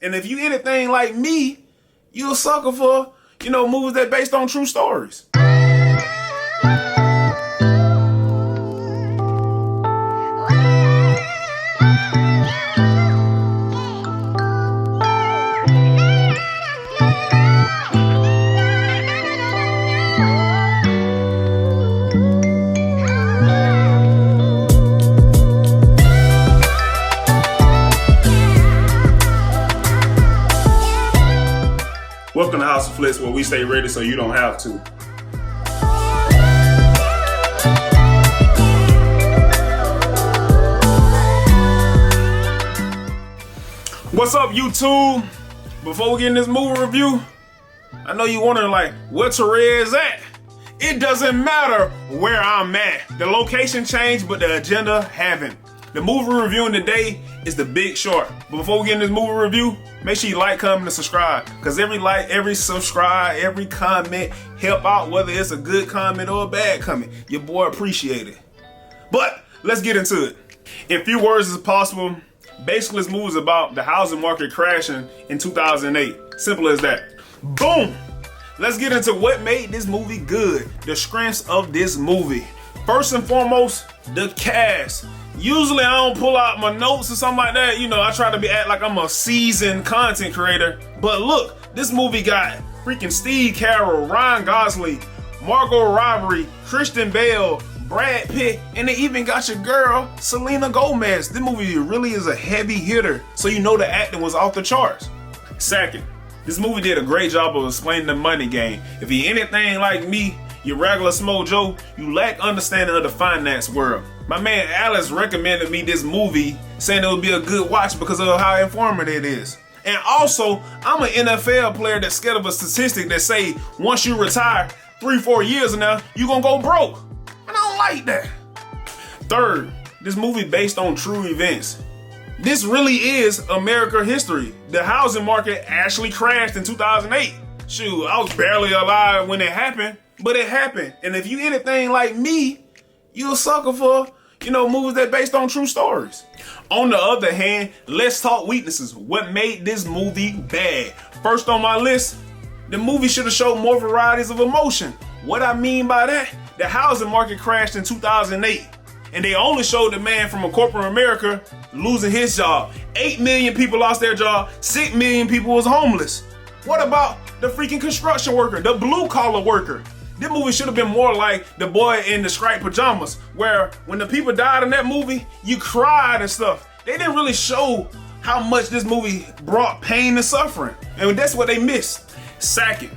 And if you anything like me, you a sucker for, movies that based on true stories. Welcome to House of Flicks, where we stay ready so you don't have to. What's up, YouTube? Before we get in this movie review, I know you're wondering, where Therese at? It doesn't matter where I'm at. The location changed, but the agenda haven't. The movie we're reviewing today is The Big Short. But before we get in this movie review, make sure you like, comment, and subscribe. Because every like, every subscribe, every comment help out, whether it's a good comment or a bad comment. Your boy appreciate it. But let's get into it. In few words as possible, basically this movie is about the housing market crashing in 2008. Simple as that. Boom! Let's get into what made this movie good. The strengths of this movie. First and foremost, the cast. Usually I don't pull out my notes or something like that. I try to act like I'm a seasoned content creator. But look, this movie got freaking Steve Carell, Ryan Gosling, Margot Robbie, Christian Bale, Brad Pitt, and they even got your girl, Selena Gomez. This movie really is a heavy hitter, so the acting was off the charts. Second, this movie did a great job of explaining the money game. If you're anything like me, your regular Smo Joe, you lack understanding of the finance world. My man Alice recommended me this movie, saying it would be a good watch because of how informative it is. And also, I'm an NFL player that's scared of a statistic that say once you retire 3-4 years from now, you're gonna go broke. And I don't like that. Third, this movie based on true events. This really is American history. The housing market actually crashed in 2008. Shoot, I was barely alive when it happened, but it happened. And if you anything like me, you a sucker for, movies that based on true stories. On the other hand, let's talk weaknesses. What made this movie bad? First on my list, the movie should have showed more varieties of emotion. What I mean by that, the housing market crashed in 2008. And they only showed the man from corporate America losing his job. 8 million people lost their job. 6 million people was homeless. What about the freaking construction worker, the blue collar worker? This movie should have been more like The Boy in the Striped Pajamas, where when the people died in that movie, you cried and stuff. They didn't really show how much this movie brought pain and suffering. And that's what they missed. Second,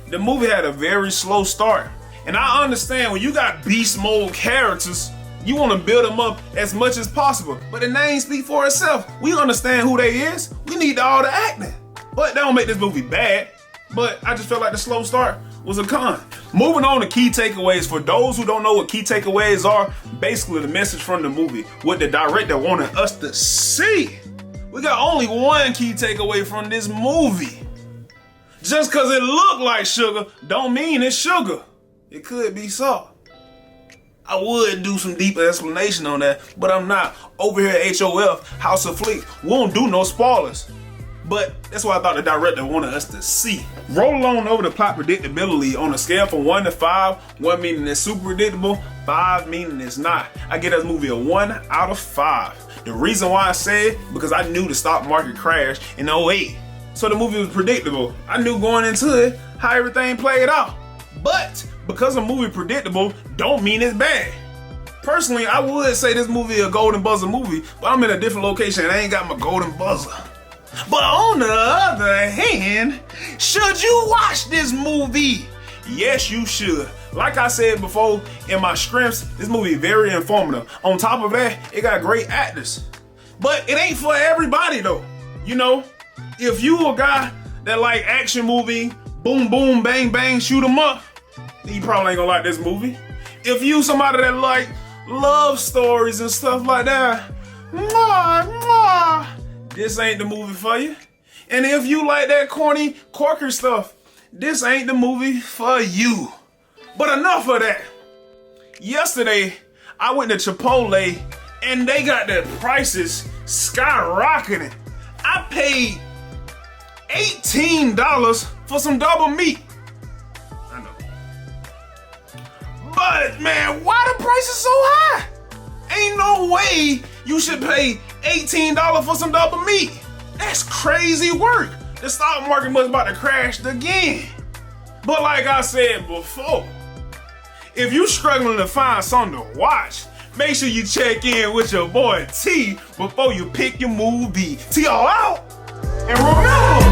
the movie had a very slow start. And I understand when you got beast mode characters, you want to build them up as much as possible. But the name speaks for itself. We understand who they is. We need all the acting. But that don't make this movie bad. But I just felt like the slow start was a con. Moving on to key takeaways. For those who don't know what key takeaways are, basically the message from the movie, what the director wanted us to see. We got only one key takeaway from this movie. Just because it looked like sugar, don't mean it's sugar. It could be salt. I would do some deeper explanation on that, but I'm not. Over here at HOF, House of Flicks, we won't do no spoilers. But that's what I thought the director wanted us to see. Roll on over the plot predictability on a scale from 1 to 5. 1 meaning it's super predictable, 5 meaning it's not. I give this movie a 1 out of 5. The reason why I say it, because I knew the stock market crashed in 2008. So the movie was predictable. I knew going into it how everything played out. But because a movie predictable don't mean it's bad. Personally, I would say this movie a golden buzzer movie, but I'm in a different location and I ain't got my golden buzzer. But on the other hand, should you watch this movie? Yes, you should. Like I said before in my strengths, this movie is very informative. On top of that, it got great actors. But it ain't for everybody though. If you a guy that like action movie, boom, boom, bang, bang, shoot 'em up, then you probably ain't gonna like this movie. If you somebody that like love stories and stuff like that, this ain't the movie for you. And if you like that corny, quirky stuff, this ain't the movie for you. But enough of that. Yesterday, I went to Chipotle and they got their prices skyrocketing. I paid $18 for some double meat. I know. But man, why the price is so high? Ain't no way you should pay $18 for some double meat. That's crazy work. The stock market must about to crash again. But like I said before, if you struggling to find something to watch, make sure you check in with your boy T before you pick your movie. T all out. And remember,